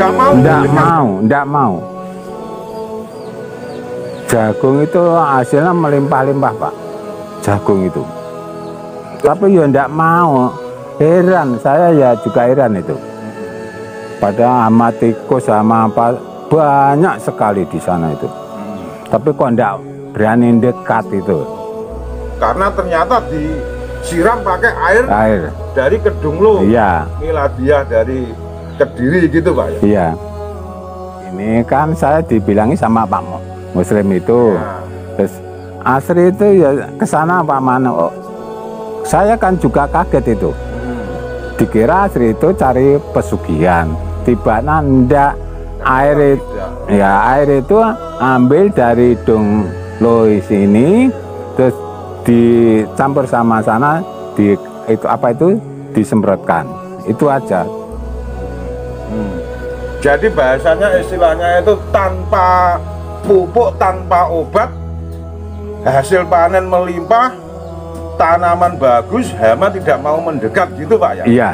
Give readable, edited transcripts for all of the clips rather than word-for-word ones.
nggak mau. Nggak mau. Jagung itu hasilnya melimpah-limpah Pak, jagung itu. Tapi ya nggak mau, heran, saya ya juga heran itu. Pada sama tikus sama apa, banyak sekali di sana itu. Tapi kok nggak berani dekat itu. Karena ternyata disiram pakai air dari Kedunglo, iya. Miladiah dari Kediri gitu Pak ya? Iya. Ini kan saya dibilangi sama Pak Muslim itu, terus Asri itu ya kesana Pak Mano. Saya kan juga kaget itu, dikira Asri itu cari pesugihan, tiba-tiba ndak, air itu ambil dari Donglo sini, terus dicampur sama sana, disemprotkan, itu aja. Jadi bahasanya istilahnya itu tanpa pupuk, tanpa obat, hasil panen melimpah, tanaman bagus, hama tidak mau mendekat gitu Pak ya? Iya.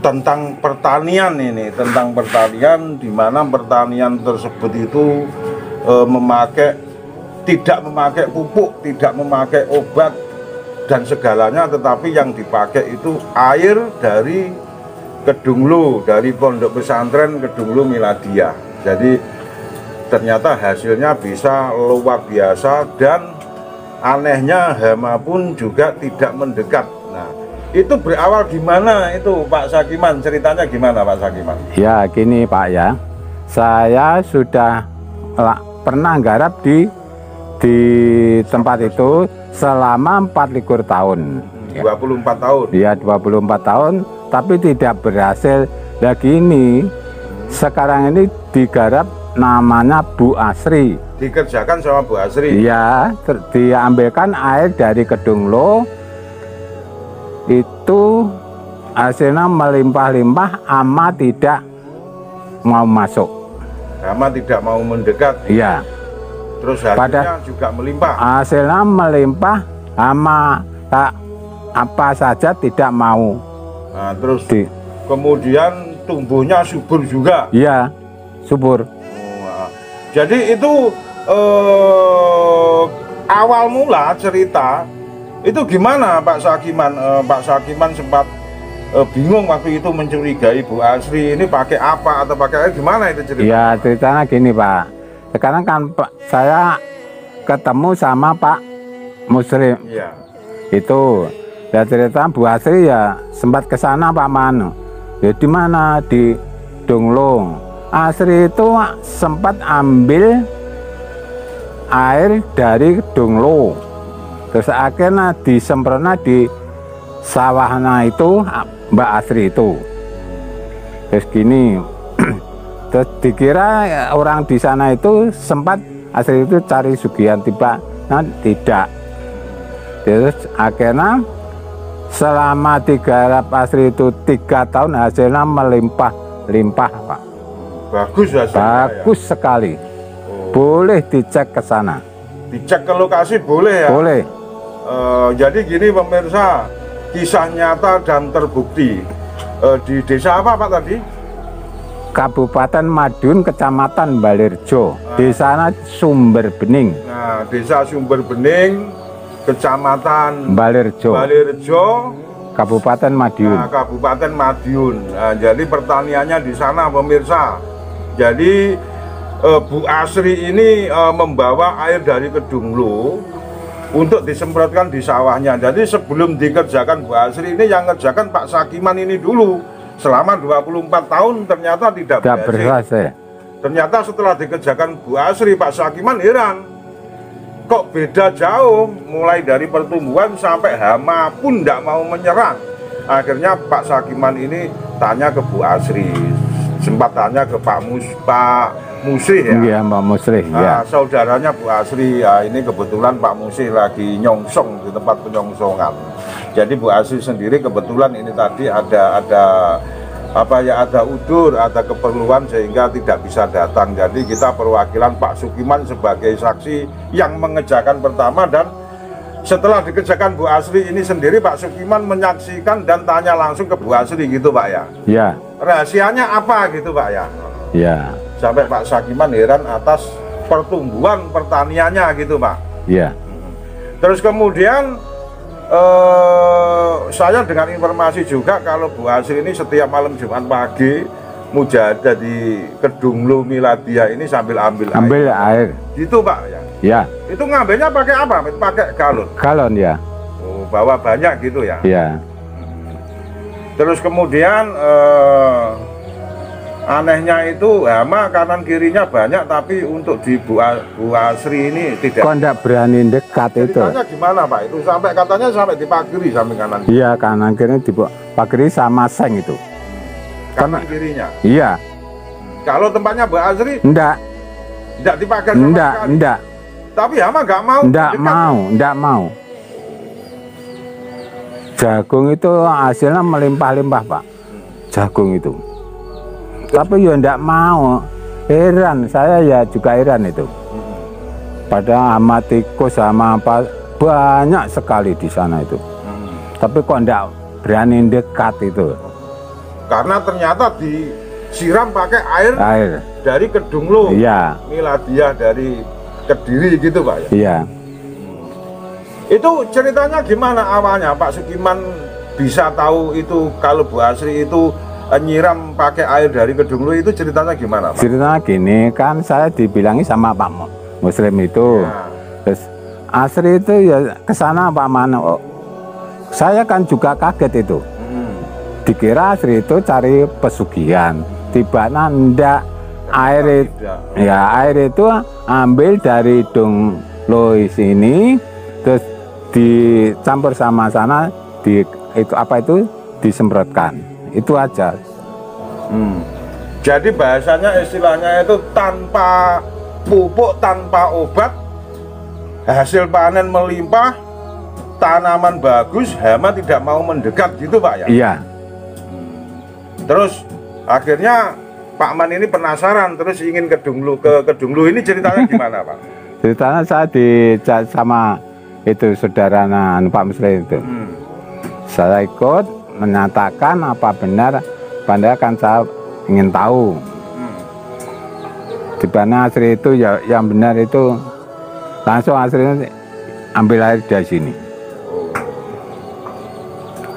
tentang pertanian ini, tentang pertanian di mana pertanian tersebut itu tidak memakai pupuk, tidak memakai obat dan segalanya, tetapi yang dipakai itu air dari Kedunglo, dari Pondok Pesantren Kedunglo Miladiah. Jadi ternyata hasilnya bisa luar biasa dan anehnya hama pun juga tidak mendekat. Nah, itu berawal gimana itu Pak Sakiman? Ceritanya gimana Pak Sakiman? Ya gini Pak ya, saya sudah pernah garap di tempat itu selama 24 tahun. 24 tahun. Iya, 24 tahun, tapi tidak berhasil. Lagi ini sekarang ini digarap namanya Bu Asri. Dikerjakan sama Bu Asri. Iya, diambilkan air dari Kedunglo. Itu hasilnya melimpah-limpah, ama tidak mau masuk. Hama tidak mau mendekat. Iya. Terus hasilnya juga melimpah. Hasilnya melimpah, hama tak apa saja tidak mau. Nah, terus kemudian tumbuhnya subur juga. Iya, subur. Nah, jadi itu awal mula cerita itu gimana Pak Sakiman? Pak Sakiman sempat bingung waktu itu mencurigai Bu Asri ini pakai apa atau pakai gimana itu cerita? Iya, ceritanya gini Pak. Sekarang kan Pak, saya ketemu sama Pak Muslim. Iya. Itu ya cerita Bu Asri ya sempat ke sana Pak Mano. Ya di mana di Donglong. Asri itu sempat ambil air dari Donglo. Terus akhirnya disemprotnya di sawahnya itu Mbak Asri itu. Terus gini, terus dikira orang di sana itu sempat Asri itu cari sugihan, tiba, nah tidak. Terus akhirnya selama digarap Asri itu 3 tahun hasilnya melimpah-limpah Pak. Bagus hasilnya. Bagus ya? sekali. Oh. Boleh dicek ke sana. Dicek ke lokasi boleh ya? Boleh. Jadi gini pemirsa, kisah nyata dan terbukti di desa apa Pak tadi? Kabupaten Madiun, Kecamatan Balirjo. Di sana Sumber Bening. Nah, desa Sumber Bening, Kecamatan Balirjo, Kabupaten Kabupaten Madiun. Nah, jadi pertaniannya di sana pemirsa. Jadi Bu Asri ini membawa air dari Kedunglo untuk disemprotkan di sawahnya. Jadi sebelum dikerjakan Bu Asri ini yang ngerjakan Pak Sakiman ini dulu. Selama 24 tahun ternyata tidak berhasil. Ternyata setelah dikerjakan Bu Asri, Pak Sakiman heran. Kok beda jauh, mulai dari pertumbuhan sampai hama pun tidak mau menyerang. Akhirnya Pak Sakiman ini tanya ke Bu Asri. Sempat tanya ke Pak Musih ya. Iya, Pak Musih. Nah, Ya. saudaranya Bu Asri ya, ini kebetulan Pak Musih lagi nyongsong di tempat penyongsongan. Jadi Bu Asri sendiri kebetulan ini tadi ada udur, ada keperluan sehingga tidak bisa datang. Jadi kita perwakilan Pak Sukiman sebagai saksi yang mengerjakan pertama, dan setelah dikerjakan Bu Asri ini sendiri Pak Sukiman menyaksikan dan tanya langsung ke Bu Asri gitu Pak ya. Ya. Rahasianya apa gitu Pak ya. Ya. Sampai Pak Sakiman heran atas pertumbuhan pertaniannya gitu Pak. Ya. Terus kemudian saya dengan informasi juga kalau Bu Asri ini setiap malam Jumat pagi mujahadah di Kedunglo Miladia ini sambil ambil air. Gitu Pak ya. Ya. Itu ngambilnya pakai apa? Pakai galon. Galon ya. Oh, bawa banyak gitu ya. Ya. Terus kemudian anehnya itu hama kanan kirinya banyak, tapi untuk di Bu Asri ini tidak. Kok enggak berani dekat itu? Ceritanya gimana Pak? Itu sampai katanya sampai dipagiri sampai kanan. Iya, kanan kiri dipagiri sama seng itu. Kanan kirinya. Iya. Kalau tempatnya Bu Asri Enggak. dipagar sama sekali. Enggak. Tapi hama nggak mau. Enggak mau. Jagung itu hasilnya melimpah-limpah Pak. Jagung itu. Tapi ya enggak mau. Heran, saya ya juga heran itu. Pada hama tikus sama apa banyak sekali di sana itu. Tapi kok enggak berani dekat itu. Karena ternyata disiram pakai air dari Kedunglo. Iya. Miladia dari Kediri gitu Pak ya. Iya. Itu ceritanya gimana awalnya Pak Sukiman bisa tahu itu kalau Bu Asri itu nyiram pakai air dari Kedunglo, itu ceritanya gimana Pak? Ceritanya gini, kan saya dibilangi sama Pak Muslim itu. Ya. Terus Asri itu ya ke sana Pak Mano. Saya kan juga kaget itu. Dikira Asri itu cari pesugihan. Tibanya ndak air itu ambil dari Dung Lois ini, terus dicampur sama sana, disemprotkan. Itu aja. Jadi bahasanya istilahnya itu tanpa pupuk, tanpa obat, hasil panen melimpah, tanaman bagus, hama tidak mau mendekat gitu Pak ya? Iya. Terus akhirnya Pak Man ini penasaran, terus ingin ke Kedunglu ini ceritanya gimana Pak? Ceritanya saya dijak sama itu saudara Pak Muslim itu. Saya ikut menyatakan apa benar, padahal kan saya ingin tahu. Di mana Asri itu ya yang benar itu langsung Asri ambil air dari sini.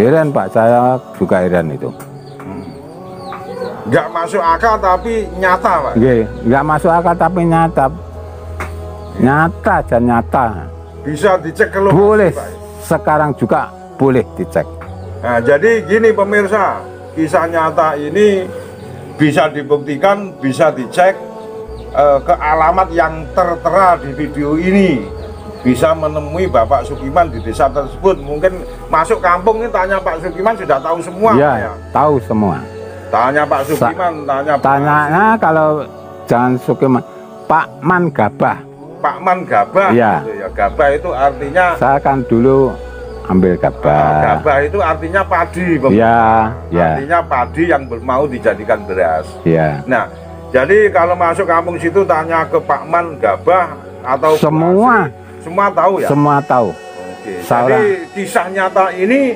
Heran Pak, saya juga heran itu. Nggak masuk akal tapi nyata Pak? Nggak masuk akal tapi nyata. Nyata dan nyata. Bisa dicek ke lokasi boleh, Pak? Sekarang juga boleh dicek. Nah jadi gini pemirsa, kisah nyata ini bisa dibuktikan, bisa dicek ke alamat yang tertera di video ini. Bisa menemui Bapak Sukiman di desa tersebut. Mungkin masuk kampung ini tanya Pak Sukiman sudah tahu semua ya? Tahu semua. Tanya Pak Sukiman, tanya kalau jangan Sukiman, Pak Man Gabah. Pak Man Gabah, ya. Gitu ya. Gabah itu artinya, saya kan dulu ambil gabah. Gabah itu artinya padi, ya. Artinya padi yang mau dijadikan beras. Ya. Nah, jadi kalau masuk kampung situ tanya ke Pak Man Gabah atau semua, semua tahu ya? Semua tahu. Oke. Jadi kisah nyata ini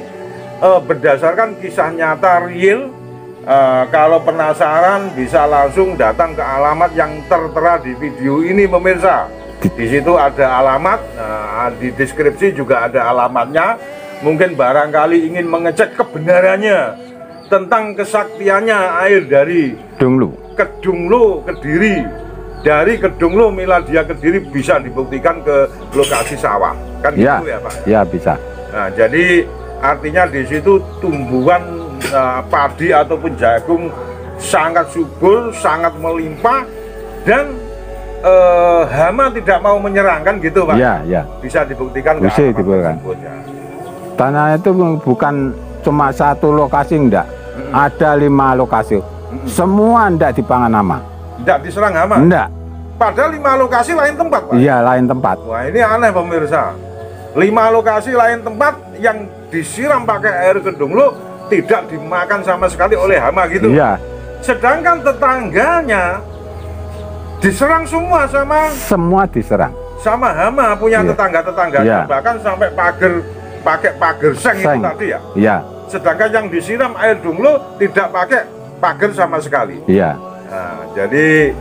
berdasarkan kisah nyata real. Kalau penasaran bisa langsung datang ke alamat yang tertera di video ini pemirsa. Di situ ada alamat, di deskripsi juga ada alamatnya. Mungkin barangkali ingin mengecek kebenarannya tentang kesaktiannya air dari Kedunglu Kediri. Dari Kedunglu Miladia Kediri bisa dibuktikan ke lokasi sawah. Kan ya, gitu ya Pak? Ya bisa. Nah, jadi artinya di situ tumbuhan padi ataupun jagung sangat subur, sangat melimpah, dan hama tidak mau menyerangkan gitu Pak? Iya. Bisa dibuktikan bisa dibuktikan. Tanah itu bukan cuma satu lokasi, enggak. Ada 5 lokasi. Semua enggak dipangan hama. Enggak diserang hama? Enggak. Padahal 5 lokasi lain tempat Pak? Iya, lain tempat. Wah ini aneh pemirsa. 5 lokasi lain tempat yang disiram pakai air Kedunglu tidak dimakan sama sekali oleh hama gitu. Iya. Sedangkan tetangganya diserang semua diserang sama hama, punya tetangga-tetangganya, bahkan sampai pakai pagar seng itu tadi ya. Iya. Sedangkan yang disiram air Dunglu tidak pakai pagar sama sekali. Iya. Nah, jadi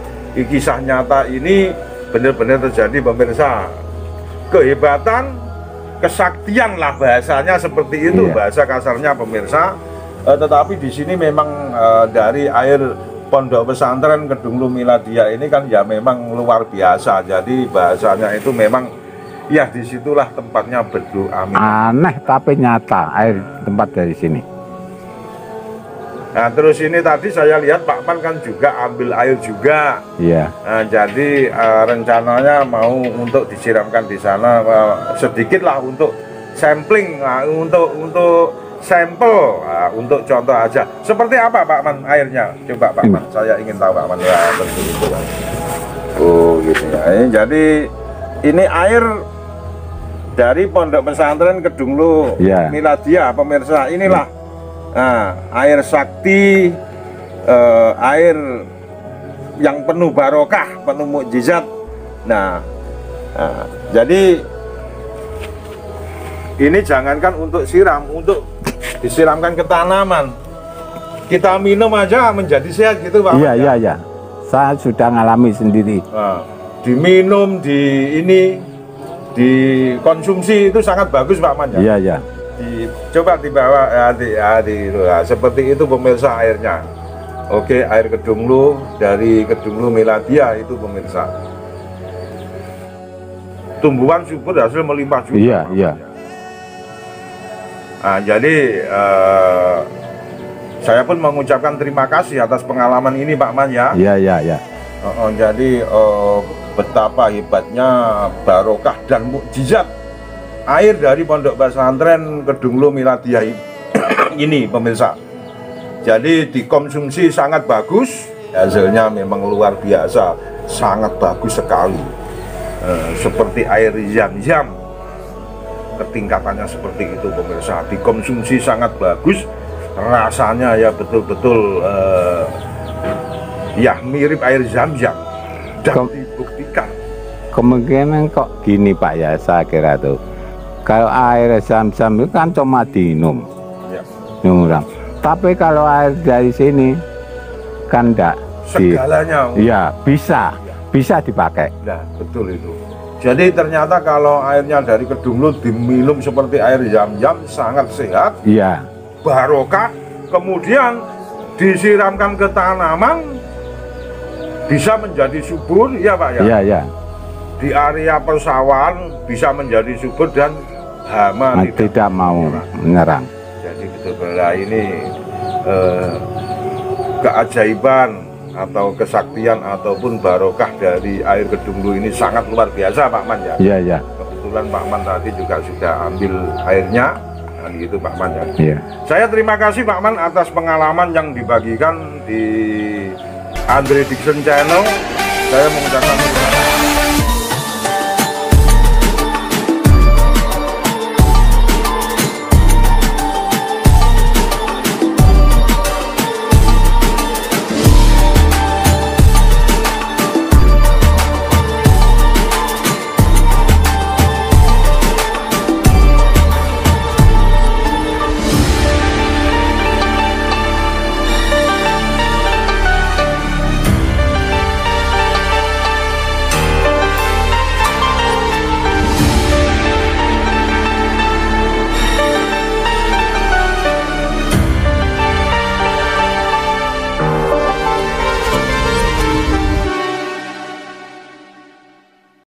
kisah nyata ini benar-benar terjadi pemirsa. Kehebatan, kesaktian lah bahasanya seperti itu, bahasa kasarnya pemirsa. Tetapi di sini memang dari air Pondok Pesantren Kedunglu Miladia ini kan ya memang luar biasa. Jadi bahasanya itu memang ya disitulah tempatnya berdoa. Aneh tapi nyata air tempat dari sini. Nah terus ini tadi saya lihat Pak Man kan juga ambil air juga. Iya. Nah, jadi rencananya mau untuk disiramkan di sana sedikit lah untuk sampling, untuk sampel, untuk contoh aja. Seperti apa Pak Man airnya? Coba Pak Man, saya ingin tahu Pak Man. Ya tentu itu Pak. Oh gitu ya. Jadi ini air dari Pondok Pesantren Kedunglu Miladia pemirsa. Inilah air sakti, air yang penuh barokah, penuh mukjizat. Nah, jadi ini jangankan untuk siram, untuk disiramkan ke tanaman, kita minum aja menjadi sehat gitu Pak. Iya. Saya sudah ngalami sendiri. Diminum, dikonsumsi itu sangat bagus Pak Man ya. Iya. Coba dibawa seperti itu pemirsa airnya. Oke, air Kedunglu dari Kedunglu Miladia itu pemirsa. Tumbuhan subur hasil melimpah juga. Iya. Nah, jadi saya pun mengucapkan terima kasih atas pengalaman ini Pak Man ya. Iya. Jadi betapa hebatnya barokah dan mukjizat air dari Pondok Pesantren Kedunglu Miladiyah ini pemirsa. Jadi dikonsumsi sangat bagus, hasilnya memang luar biasa, sangat bagus sekali. Seperti air Zam-Zam, ketingkatannya seperti itu pemirsa. Dikonsumsi sangat bagus, rasanya ya betul-betul ya mirip air Zam-Zam, dan dibuktikan. Kemungkinan kok gini Pak ya, saya kira tuh kalau air Zam-Zam itu kan cuma diminum Ya. orang. Tapi kalau air dari sini kan enggak Segalanya. Iya, bisa dipakai. Nah, betul itu. Jadi ternyata kalau airnya dari Kedunglu diminum seperti air Zam-Zam sangat sehat, Iya, barokah, kemudian disiramkan ke tanaman bisa menjadi subur, ya Pak ya. iya, iya. Di area persawahan bisa menjadi subur dan hama Tidak mau menyerang. Jadi betul-betul ini keajaiban atau kesaktian ataupun barokah dari air Kedunglu ini sangat luar biasa Pak Man ya. Iya, iya. Kebetulan Pak Man tadi juga sudah ambil airnya, dan itu Pak Man ya. Iya. Saya terima kasih Pak Man atas pengalaman yang dibagikan di Andre Dickson Channel. Saya mengucapkan